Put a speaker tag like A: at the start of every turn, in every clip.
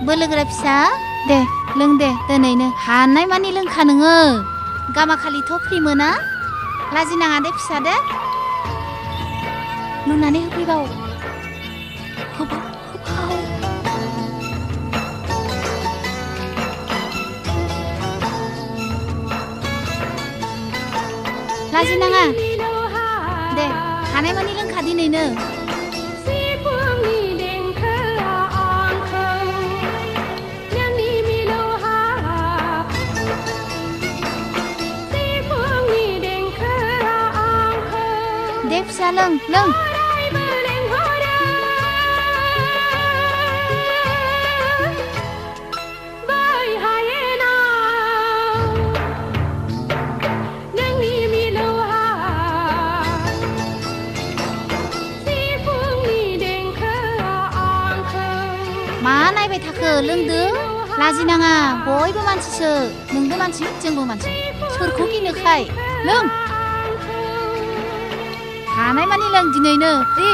A: बोलोग्रा फिसा दे लों दे दिनैनो हानाय मानि लोंखा नोङो गामाखालिथ' फ्रि मोना लाजिनाङा दे फिसा दे लुनानै होफैबाव होबाव लाजिनाङा दे हानाय मानि लोंखा दिनैनो दे फिसा लों मा नायबाय थाखो लोंदो लाजिनाङा बयबो मानसिसो नोंबो मानसि जोंबो मानसि सोरखौ गिनोखाय लों हानाय मानि लों दिनैनो दे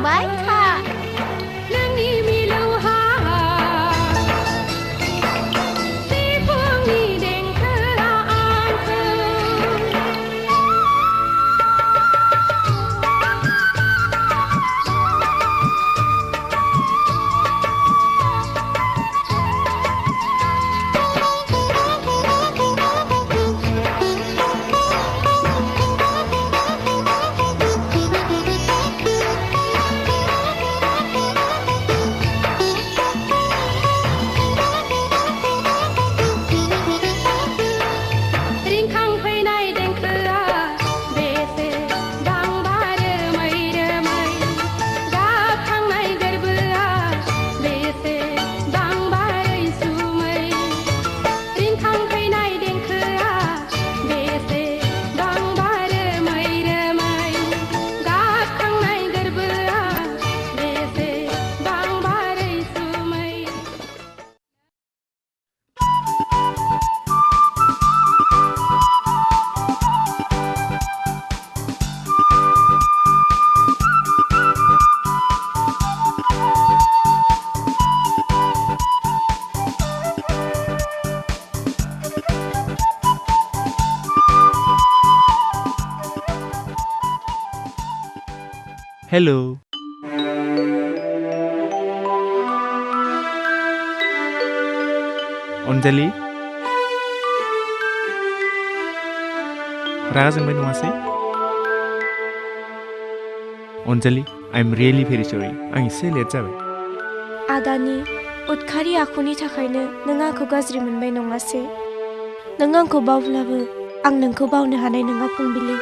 A: लोंबाय था
B: हेलो अनजालि रागा जोंबाय नङासै अनजालि आइ एम रियेलि भेरि सरि आं एसे लेट जाबाय
C: आदानि उदखारि आखुनि थाखायनो नों आंखौ गाज्रि मोनबाय नङासै नों आंखौ बावब्लाबो आं नोंखौ बावनो हानाय नङा फुंबिलि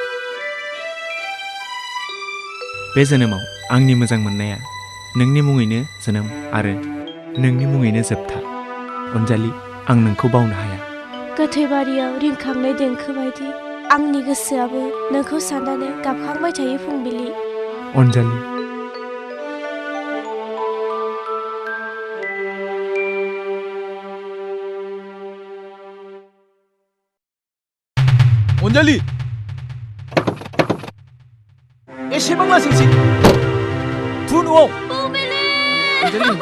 B: बे जोनोमाव आंनि मोजां मोननाया नोंनि मुङैनो जोनोम आरो नोंनि मुङैनो जोबथा अनजालि आं नोंखौ बावनो हाया
C: गोथै बारियाव रिंखांनाय देंखो बायदि आंनि गोसोआबो नोंखौ साननानै गाबखांबाय थायो फुंबिलि
B: अनजालि
D: अनजालि एसेबां लासैसै थु न'आव Anjali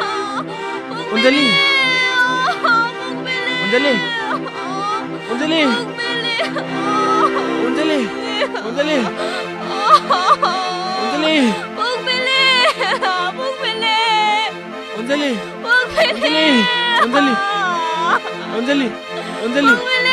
D: Anjali Anjali Anjali
B: 언젤리, 언젤리, 언젤리,
C: 뽕벨리, 뽕벨리,
B: 언젤리,
C: 뽕벨리,
B: 언젤리, 언젤리, 언젤리.
C: 뽕벨리.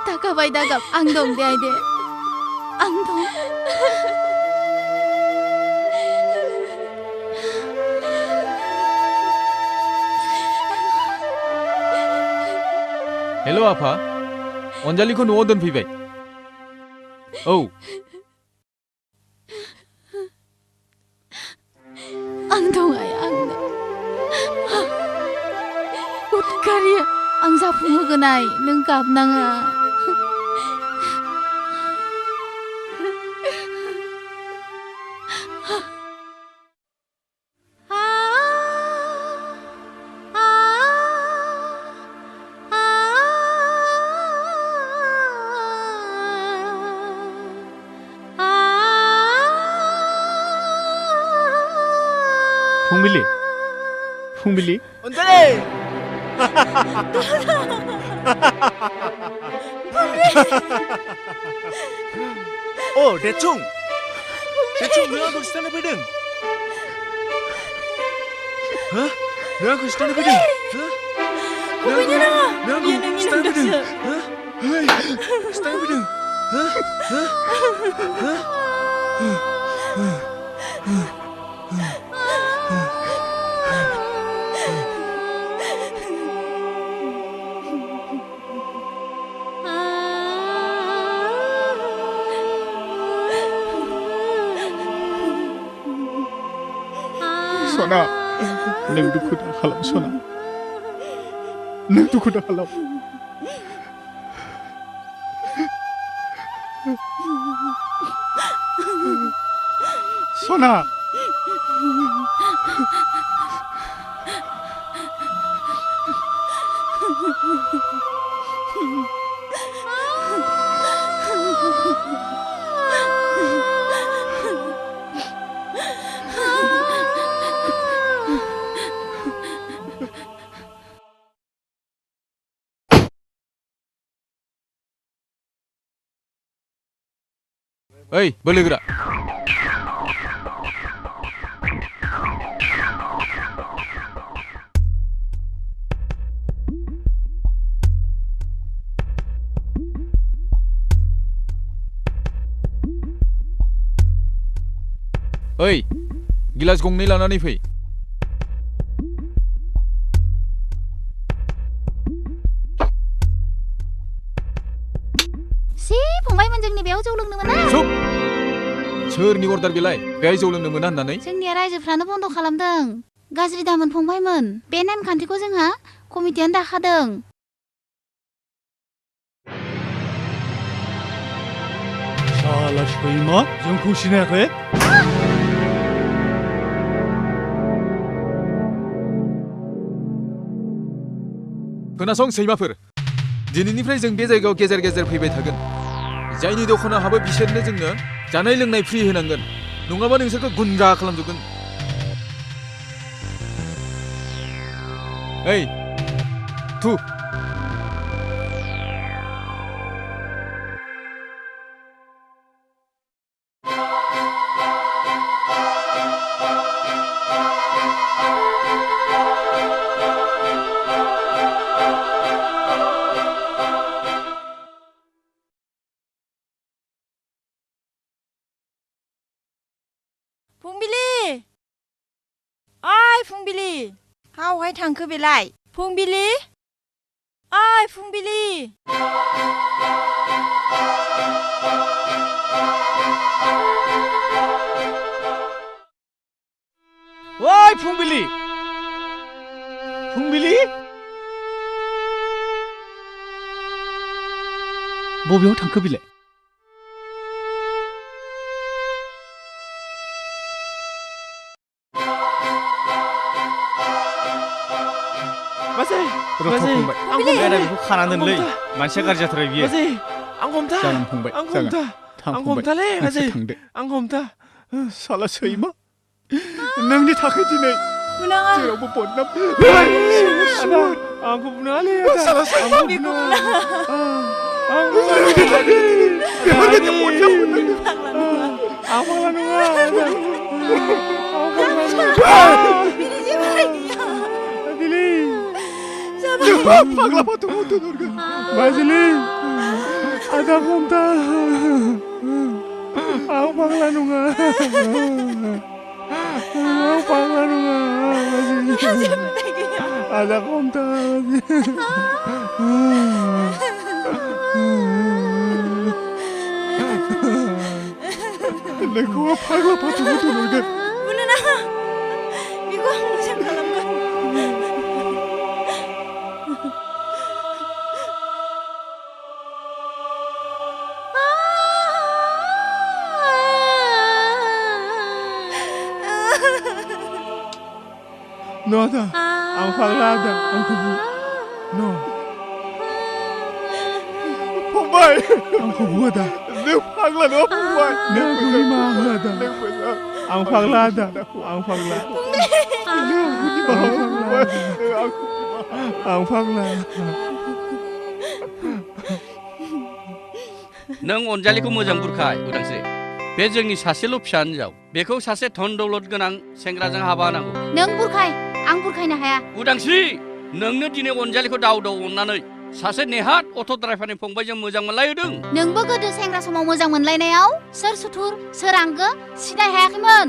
A: 다가봐이 다갑 앙동 대아이데 앙동
D: Hello apa? 언젤리코 누워던 비베. 오.
A: 앙동아야 앙동 어떡하리야 앙사 부모그나이 능가 앞낭아
B: 풍밀리, 풍밀리.
D: 언젤리.
B: 오, 대충. 대충 누나하고 시단에 비등. 어? 누나하고 시단에 비등. 어? 누나하고 시단에 비등. 어? 헤이, 시단에 비등. 어? 어? 어?
E: Sona, neng duku dah halam Sona, neng duku dah halam. Sona,
D: Hei, boleh gerak. ओइ गिलास गंनै लानानै फै
A: सि फंबायमोन जोंनि बेयाव जौ लोंनो मोना
D: सुब सोरनि अर्डार बेलाय बेहाय जौ लोंनो मोना होननानै
A: जोंनिया रायजोफ्रानो बन्द' खालामदों गाज्रि दामोन फंबायमोन बे नेमखान्थिखौ जोंहा कमिटियानो दाखादों
E: साला सैमा जोंखौ सिनायाखै
D: खोनासं सैमाफोर दिनैनिफ्राय जों बे जायगायाव गेजेर गेजेर फैबाय थागोन जायनि दखानाव हाबो बिसोरनो जोंनो जानाय लोंनाय फ्रि होनांगोन नङाबा नोंसोरखौ गुन्डा खालामजोबगोन ओइ थु
F: फुंबिलि ओइ फुंबिलि हावहाय थांखो बेलाय फुंबिलि ओइ फुंबिलि
E: ओइ फुंबिलि फुंबिलि बबेयाव थांखो बिलाय
G: बाजै
E: फंबाय
G: आं
E: बेरा बेखौ खाना दोनलै मानसिया गाज्रि जाथारबाय बियो
G: बाजै आं हमथा
E: जागोन फंबाय
G: आं
E: जागोन
G: हमथा
E: थां
G: आं
E: फंबाय
G: हमथालै बाजै
E: थांदो
G: आं हमथा
E: साला सैमा नोंनि थाखाय दिनै
F: बुनाङा
E: जेरावबो बदनाम
G: आंखौ बुनाङालै
E: साला सैमा
F: बेखौ बुनाङा
E: बेफोरबायदि बदनाम मोननांगौ
G: आं फाग्ला नङा
F: बिदि जेबो गैया
G: दिलै
E: फाग्ला फाथोखौ दोनहरगोन
G: बाजैलै आदा हमथा आं फाग्ला नङा आं फाग्ला नङा
F: जेबो गैया
G: आदा हमथा
E: नोंखौ फाग्ला फाथोखौ दोनहरगोन
F: बुनो नाङा बेखौ आं मोजां खालामगोन
G: No ada, ang faglada, ang kubu. No,
E: फंबाय
G: ang kubu ada.
E: नों फाग्ला नङा फंबाय
G: नों गुनि माग्लादा.
E: नों मोजां
G: Ang faglada, ang fagla.
E: नों गुनि फंबाय
G: Ang fagla.
H: नों अनजालिखौ मोजां बुरखाय उदांस्रि बे जोंनि सासेल' फिसा हिनजाव बेखौ सासे धन दौलत गोनां सेंग्राजों हाबा होनांगौ
A: नों बुरखाय आं बुरखायनो हाया
H: उदांस्रि नोंनो दिनै अनजालिखौ दाव दाव अननानै सासे नेहात अट' ड्राइभारनि फंबायजों मोजां मोनलायहोदों
A: नोंबो गोदो सेंग्रा समाव मोजां मोनलायनायाव सोर सुथुर सोर आंगो सिनाय हायाखैमोन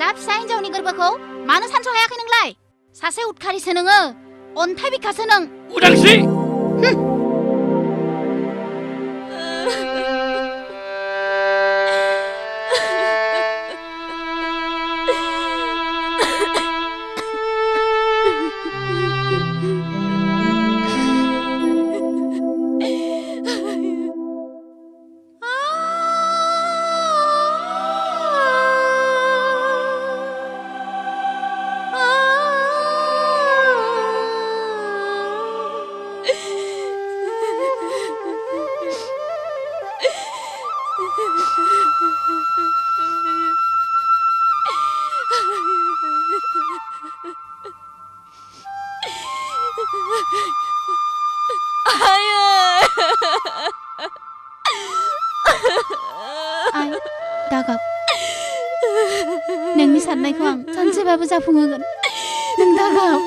A: दा फिसा हिनजावनि गोरबोखौ मानो सानस' हायाखै नोंलाय सासे उदखारिसो नोङो अन्थाइ बिखासो नों
H: उदांस्रि
A: आइ दागाब नोंनि साननायखौ आं सानसेबाबो जाफुंहोगोन नों दागाब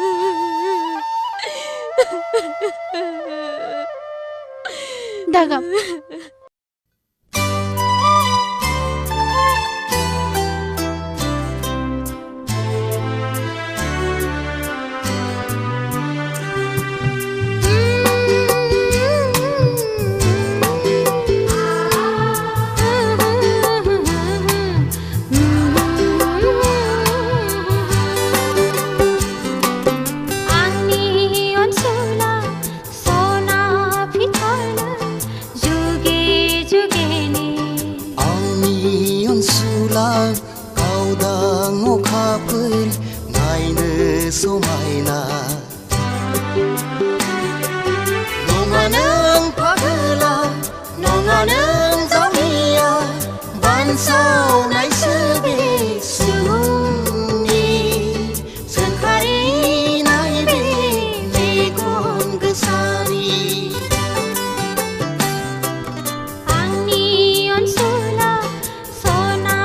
A: दागाब
I: समायना नङा नों फागोला नङा नों जावलिया बानसावनायसो बे सुबुंनि सोंखारिनाय बे मेगन गोसानि
C: आंनि अनसुला सना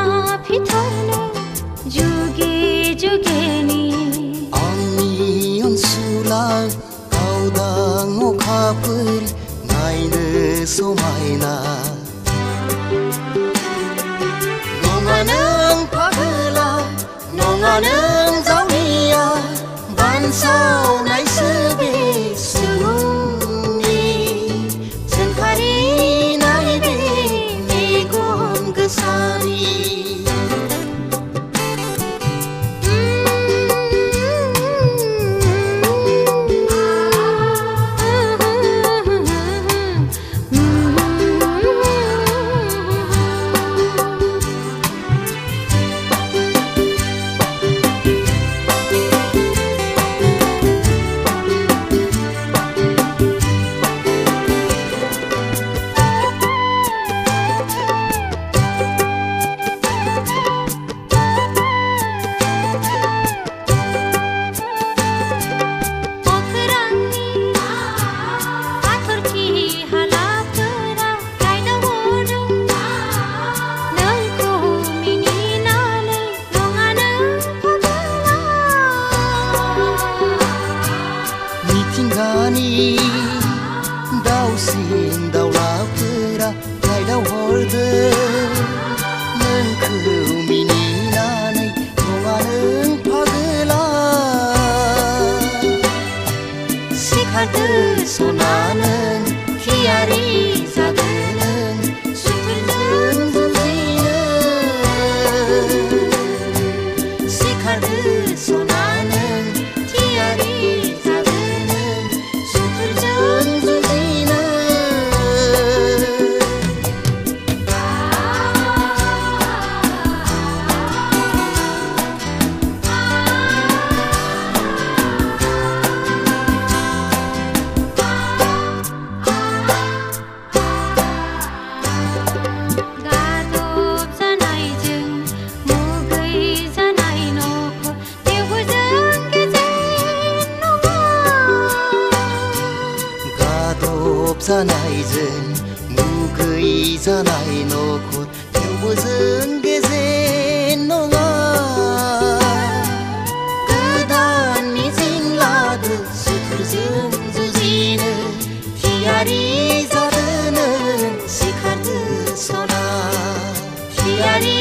C: फिथरनो जुगे जुगेनि
I: आंनि अनसुला गावदां अखाफोर नायनो समायना नङा नों फागोला नङा नों जावलिया बानसावनायसो बे सुबुंनि सोंखारिनाय बे मेगन गोसानि मिथिंगानि दाउसिन दाउलाफोरा रायदाव हरदों नोंखौ मिनिनानै नङा नों फागोला सिखारदो सना नों थियारि जादो नों सुथुरजों जुजिनो सिखारदो सना नों थियारि जानायजों मुगै जानाय नखर थेवबो जों गेजेन नङा गोदान मिजिं लादो सुथुरजों जुजिनो थियारि जादो नों सिखारदो सना थियारि